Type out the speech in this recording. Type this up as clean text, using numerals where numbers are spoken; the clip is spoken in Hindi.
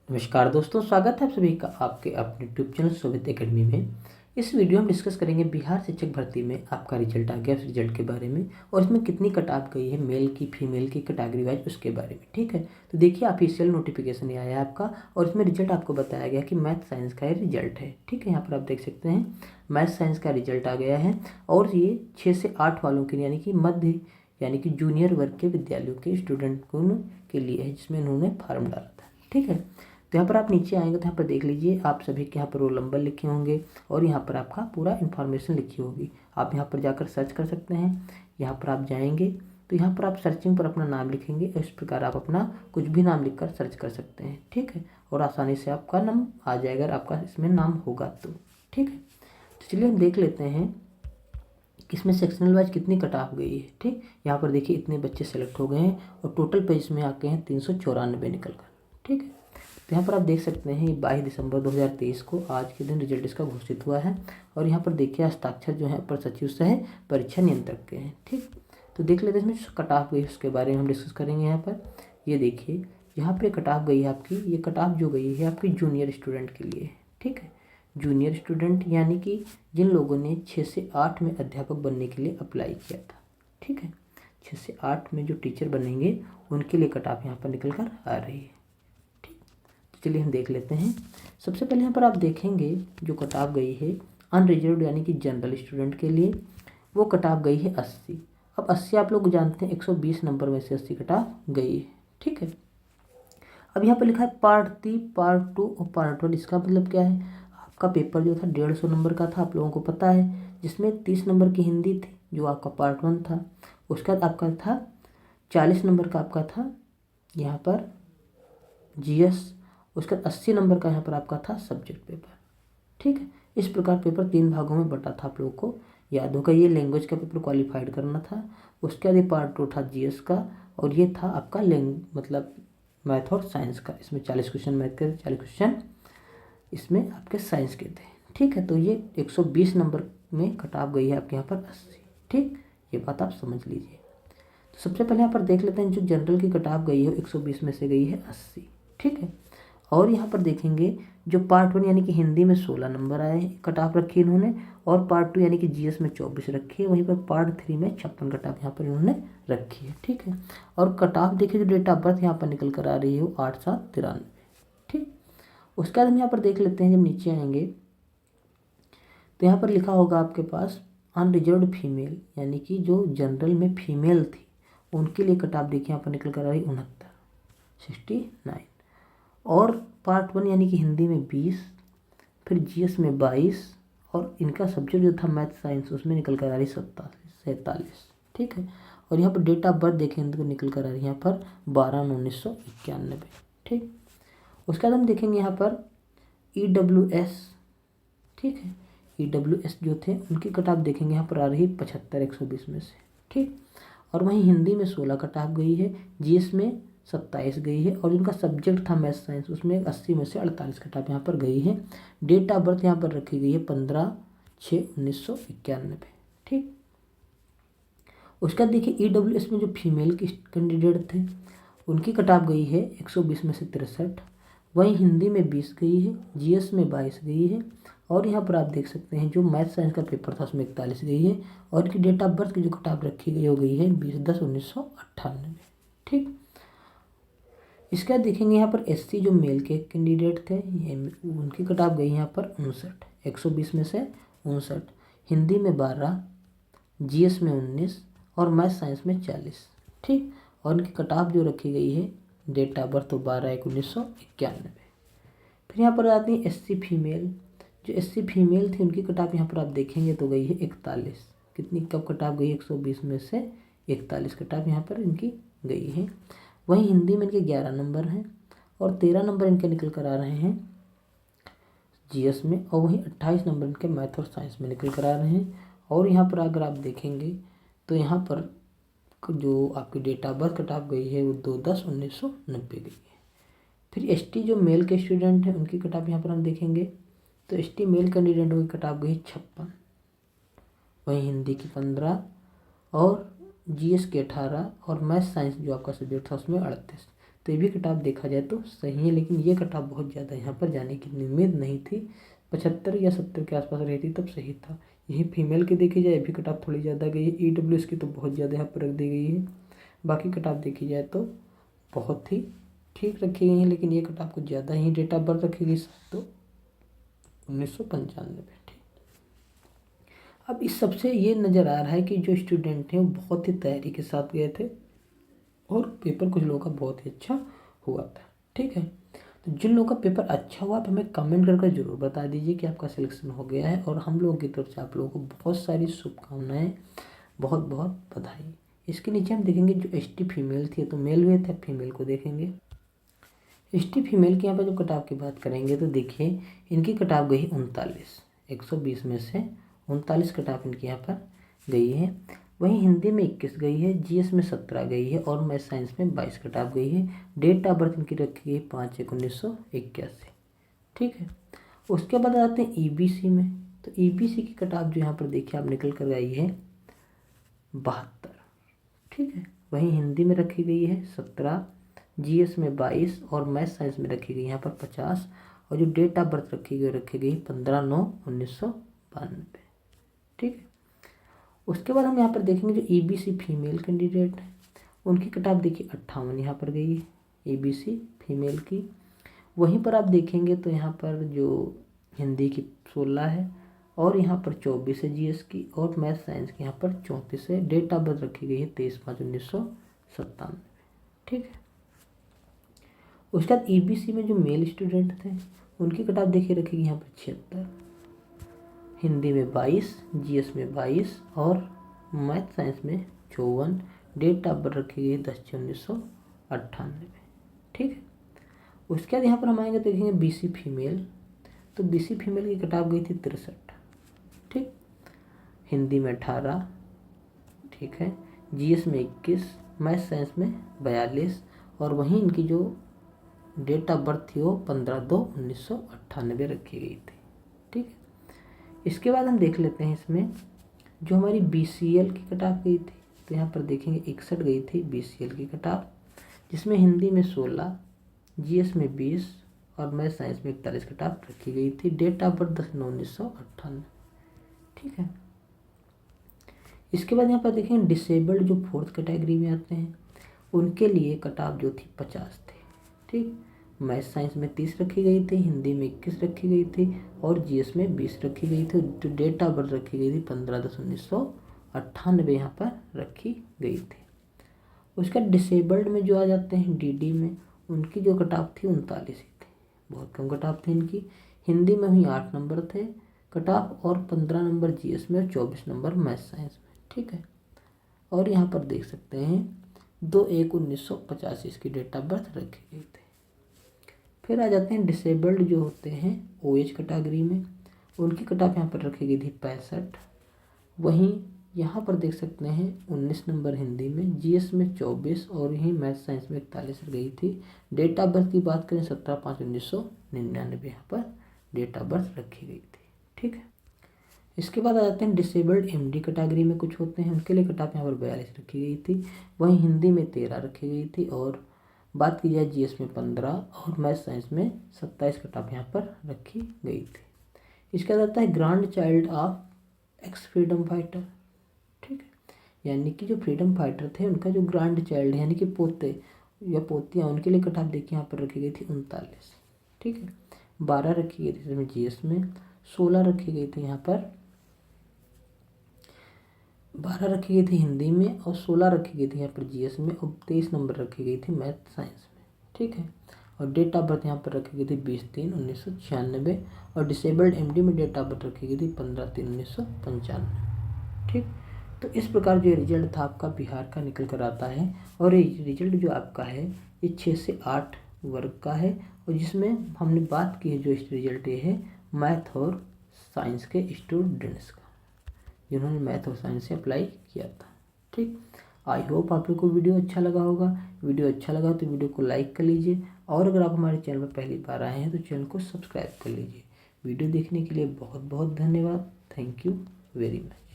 नमस्कार दोस्तों, स्वागत है आप सभी का आपके अपने यूट्यूब चैनल सोभित एकेडमी में। इस वीडियो में डिस्कस करेंगे बिहार शिक्षक भर्ती में आपका रिजल्ट आ गया, उस रिजल्ट के बारे में और इसमें कितनी कट ऑफ गई है, मेल की फीमेल की कैटेगरी वाइज, उसके बारे में। ठीक है, तो देखिए ऑफिशियल नोटिफिकेशन आया है आपका और इसमें रिजल्ट आपको बताया गया कि मैथ साइंस का ये रिजल्ट है। ठीक है, यहाँ पर आप देख सकते हैं मैथ साइंस का रिजल्ट आ गया है और ये 6 से 8 वालों के लिए यानी कि मध्य यानी कि जूनियर वर्ग के विद्यालयों के स्टूडेंट के लिए है, जिसमें उन्होंने फॉर्म डाला था। ठीक है, तो यहाँ पर आप नीचे आएंगे तो यहाँ पर देख लीजिए आप सभी के यहाँ पर रोल नंबर लिखे होंगे और यहाँ पर आपका पूरा इन्फॉर्मेशन लिखी होगी। आप यहाँ पर जाकर सर्च कर सकते हैं। यहाँ पर आप जाएंगे तो यहाँ पर आप सर्चिंग पर अपना नाम लिखेंगे। इस प्रकार आप अपना कुछ भी नाम लिखकर सर्च कर सकते हैं। ठीक है, और आसानी से आपका नाम आ जाएगा अगर आपका इसमें नाम होगा तो। ठीक है, तो चलिए हम देख लेते हैं कि इसमें सेक्शनल वाइज कितनी कट ऑफ गई है। ठीक, यहाँ पर देखिए इतने बच्चे सेलेक्ट हो गए हैं और टोटल पेज में आके हैं 394 निकल कर। ठीक है, तो यहाँ पर आप देख सकते हैं ये 22 दिसंबर 2023 को आज के दिन रिजल्ट इसका घोषित हुआ है और यहाँ पर देखिए हस्ताक्षर जो है अपर सचिव सह परीक्षा नियंत्रक के हैं। ठीक, तो देख लेते हैं इसमें जो कट ऑफ गई उसके बारे में हम डिस्कस करेंगे। यहाँ पर ये देखिए यहाँ पर कट ऑफ गई है आपकी, ये कट ऑफ जो गई है आपकी जूनियर स्टूडेंट के लिए। ठीक है, जूनियर स्टूडेंट यानी कि जिन लोगों ने 6 से 8 में अध्यापक बनने के लिए अप्लाई किया था। ठीक है, 6 से 8 में जो टीचर बनेंगे उनके लिए कट ऑफ यहाँ पर निकल कर आ रही है। चलिए हम देख लेते हैं। सबसे पहले यहाँ पर आप देखेंगे जो कट ऑफ गई है अनरिजर्व्ड यानी कि जनरल स्टूडेंट के लिए, वो कट ऑफ गई है 80। अब 80 आप लोग जानते हैं 120 नंबर में से 80 कट ऑफ गई है। ठीक है, अब यहाँ पर लिखा है पार्ट 3, पार्ट 2 और पार्ट 1। इसका मतलब क्या है, आपका पेपर जो था 150 नंबर का था, आप लोगों को पता है, जिसमें 30 नंबर की हिंदी थी जो आपका पार्ट 1 था। उसका आपका था 40 नंबर का आपका था यहाँ पर जीएस। उसका 80 नंबर का यहाँ पर आपका था सब्जेक्ट पेपर। ठीक है, इस प्रकार पेपर 3 भागों में बटा था। आप लोगों को याद होगा ये लैंग्वेज का पेपर क्वालिफाइड करना था। उसके बाद ये पार्ट 2 था जीएस का और ये था आपका मतलब मैथ और साइंस का। इसमें 40 क्वेश्चन मैथ के थे, 40 क्वेश्चन इसमें आपके साइंस के थे। ठीक है, तो ये 120 नंबर में कट ऑफ गई है आपके यहाँ पर 80। ठीक, ये बात आप समझ लीजिए। तो सबसे पहले यहाँ पर देख लेते हैं जो जनरल की कट ऑफ गई है 120 में से गई है 80। ठीक है, और यहाँ पर देखेंगे जो पार्ट 1 यानी कि हिंदी में 16 नंबर आए कट ऑफ रखी इन्होंने और पार्ट 2 यानी कि जीएस में 24 रखी है। वहीं पर पार्ट 3 में 56 कट ऑफ यहाँ पर इन्होंने रखी है। ठीक है, और कट ऑफ देखिए जो डेट ऑफ बर्थ यहाँ पर निकल कर आ रही है वो 8/7/93। ठीक, उसके बाद हम यहाँ पर देख लेते हैं, जब नीचे आएंगे तो यहाँ पर लिखा होगा आपके पास अनरिजर्व्ड फीमेल यानी कि जो जनरल में फीमेल थी उनके लिए कट ऑफ देखिए यहाँ पर निकल कर आ रही 69 और पार्ट 1 यानी कि हिंदी में 20, फिर जीएस में 22 और इनका सब्जेक्ट जो था मैथ साइंस उसमें निकल कर आ रही 47। ठीक है, और यहाँ पर डेट ऑफ बर्थ देखें इनको निकल कर आ रही है यहाँ पर 12/9/1991। ठीक, उसके बाद हम देखेंगे यहाँ पर EWS। ठीक है, EWS जो थे उनकी कट ऑफ देखेंगे यहाँ पर आ रही 75 120 में से। ठीक, और वहीं हिंदी में 16 कट ऑफ गई है, जीएस में 27 गई है और जिनका सब्जेक्ट था मैथ साइंस उसमें 80 में से 48 कट ऑफ यहाँ पर गई है। डेट ऑफ बर्थ यहाँ पर रखी गई है 15/6/1991। ठीक, उसके बाद देखिए EWS में जो फीमेल की कैंडिडेट थे उनकी कट ऑफ गई है 120 में से 63। वहीं हिंदी में 20 गई है, जीएस में 22 गई है और यहाँ पर आप देख सकते हैं जो मैथ साइंस का पेपर था उसमें 41 गई है और इनकी डेट ऑफ बर्थ की जो कट ऑफ रखी गई हो गई है 20/10/1998। ठीक, इसके बाद देखेंगे यहाँ पर एससी जो मेल के कैंडिडेट थे ये उनकी कट ऑफ गई यहाँ पर 59, 120 में से 59। हिंदी में 12, जीएस में 19 और मैथ साइंस में 40। ठीक, और इनकी कट ऑफ जो रखी गई है डेट ऑफ बर्थ तो 12/1/1991। फिर यहाँ पर आती है एससी फीमेल। जो एससी फीमेल थी उनकी कट ऑफ यहाँ पर आप देखेंगे तो गई है 41। कितनी कब कट ऑफ गई 120 में से 41 कट ऑफ यहाँ पर इनकी गई है। वहीं हिंदी में इनके 11 नंबर हैं और 13 नंबर इनके निकल कर आ रहे हैं जीएस में और वहीं 28 नंबर इनके मैथ और साइंस में निकल कर आ रहे हैं। और यहाँ पर अगर आप देखेंगे तो यहाँ पर जो आपकी date of birth cut off गई है वो 2/10/1990 गई है। फिर एसटी जो मेल के स्टूडेंट हैं उनकी कट ऑफ यहाँ पर हम देखेंगे तो एसटी मेल कैंडिडेटों की कट ऑफ गई 56, वहीं हिंदी की 15 और जीएस के 18 और मैथ साइंस जो आपका सब्जेक्ट था उसमें 38। तो ये भी कट ऑफ देखा जाए तो सही है, लेकिन ये कट ऑफ बहुत ज़्यादा यहाँ पर जाने की उम्मीद नहीं थी। 75 या 70 के आसपास रहती तब सही था। यही फीमेल की देखी जाए भी कट ऑफ थोड़ी ज़्यादा गई है। EWS की तो बहुत ज़्यादा यहाँ पर रख दी गई है। बाकी कट ऑफ देखी जाए तो बहुत ही ठीक रखी गई है, लेकिन ये कट ऑफ कुछ ज़्यादा ही। डेट ऑफ बर्थ रखी गई तो 1995। ठीक, अब इस सबसे ये नज़र आ रहा है कि जो स्टूडेंट हैं वो बहुत ही तैयारी के साथ गए थे और पेपर कुछ लोगों का बहुत ही अच्छा हुआ था। ठीक है, तो जिन लोगों का पेपर अच्छा हुआ आप हमें कमेंट करके ज़रूर बता दीजिए कि आपका सिलेक्शन हो गया है, और हम लोगों की तरफ से आप लोगों को बहुत सारी शुभकामनाएं, बहुत बहुत बधाई। इसके नीचे हम देखेंगे जो ST फीमेल थी, तो मेल हुए थे, फीमेल को देखेंगे। ST फीमेल की यहाँ पर जो कटाव की बात करेंगे तो देखिए इनकी कटाव गई 39, 120 में से 39 कटाव इनकी यहाँ पर गई है। वहीं हिंदी में 21 गई है, GS में 17 गई है और मैथ साइंस में 22 कटाव गई है। डेट ऑफ बर्थ इनकी रखी गई 5/1/1981। ठीक है, उसके बाद आते हैं EBC में। तो EBC की कटाव जो यहाँ पर देखिए आप निकल कर आई है 72। ठीक है, वहीं हिंदी में रखी गई है 17, GS में 22 और मैथ साइंस में रखी गई यहाँ पर 50, और जो डेट ऑफ बर्थ रखी गई 15/9/1992। ठीक है, उसके बाद हम यहाँ पर देखेंगे जो EBC फीमेल कैंडिडेट है उनकी कटाव देखिए 58 यहाँ पर गई है EBC फीमेल की। वहीं पर आप देखेंगे तो यहाँ पर जो हिंदी की 16 है और यहाँ पर 24 है GS की, और मैथ साइंस की यहाँ पर 34 है। डेट ऑफ बर्थ रखी गई है 23/5/1997। ठीक है, उसके बाद EBC में जो मेल स्टूडेंट थे उनकी कटाव देखिए रखी गई यहाँ पर 76, हिंदी में 22, GS में 22 और मैथ साइंस में 54। डेट ऑफ बर्थ रखी गई 10/6/1998। ठीक है, उसके बाद यहाँ पर हम आएंगे देखेंगे BC फीमेल। तो BC फीमेल की कटाव गई थी 63। ठीक, हिंदी में 18, ठीक है, GS में 21, मैथ साइंस में 42, और वहीं इनकी जो डेट ऑफ बर्थ थी वो 15/2/1998 रखी गई थी। ठीक है, इसके बाद हम देख लेते हैं इसमें जो हमारी BCL की कटाव गई थी। तो यहाँ पर देखेंगे 61 गई थी BCL की कटाव, जिसमें हिंदी में 16, GS में 20 और मैथ साइंस में 41 कटाव रखी गई थी। Date of birth 10/9/1998। ठीक है, इसके बाद यहाँ पर देखेंगे डिसेबल्ड जो 4th कैटेगरी में आते हैं उनके लिए कटाव जो थी 50 थे। ठीक, मैथ साइंस में 30 रखी गई थी, हिंदी में 21 रखी गई थी और GS में 20 रखी गई थी। जो डेट ऑफ बर्थ रखी गई थी 15/10/1998 यहाँ पर रखी गई थी। उसका डिसेबल्ड में जो आ जाते हैं DD में, उनकी जो कटाव थी 39 ही थी, बहुत कम कटाव थी इनकी। हिंदी में ही 8 नंबर थे कटाव और 15 नंबर GS में और 24 नंबर मैथ साइंस में। ठीक है, और यहाँ पर देख सकते हैं 2/1/1985 इसकी डेट ऑफ बर्थ रखी गई थी। फिर आ जाते हैं डिसेबल्ड जो होते हैं OH कैटेगरी में, उनकी कटाव यहाँ पर रखी गई थी 65। वहीं यहाँ पर देख सकते हैं 19 नंबर हिंदी में, GS में 24 और यहीं मैथ साइंस में 41 गई थी। डेट ऑफ बर्थ की बात करें 17/5/1999 यहाँ पर डेट ऑफ बर्थ रखी गई थी। ठीक है, इसके बाद आ जाते हैं डिसेबल्ड MD कैटेगरी में कुछ होते हैं, उनके लिए कटाव यहाँ पर 42 रखी गई थी। वहीं हिंदी में 13 रखी गई थी, और बात की जाए GS में 15 और मैथ साइंस में 27 कटाव यहाँ पर रखी गई थी। इसके बाद आता है grand child of x freedom fighter. ठीक है, यानी कि जो फ्रीडम फाइटर थे उनका जो ग्रैंड चाइल्ड यानी कि पोते या पोतियाँ, उनके लिए कटाव देखिए यहाँ पर रखी गई थी 39। ठीक है, 12 रखी गई थी इसमें GS में, 16 रखी गई थी यहाँ पर 12 रखी गई थी हिंदी में और 16 रखी गई थी यहाँ पर GS में, और 23 नंबर रखी गई थी मैथ साइंस में। ठीक है, और डेट ऑफ बर्थ यहाँ पर रखी गई थी 20/3/1996, और डिसेबल्ड MD में डेट ऑफ बर्थ रखी गई थी 15/3/1995। ठीक, तो इस प्रकार जो रिजल्ट था आपका बिहार का निकल कर आता है, और ये रिजल्ट जो आपका है ये 6 से 8 वर्ग का है, और जिसमें हमने बात की है जो रिजल्ट ये है मैथ और साइंस के स्टूडेंट्स का, जिन्होंने मैथ और साइंस से अप्लाई किया था। ठीक, आई होप आप लोग को वीडियो अच्छा लगा होगा। वीडियो अच्छा लगा तो वीडियो को लाइक कर लीजिए, और अगर आप हमारे चैनल पर पहली बार आए हैं तो चैनल को सब्सक्राइब कर लीजिए। वीडियो देखने के लिए बहुत बहुत धन्यवाद। Thank you very much.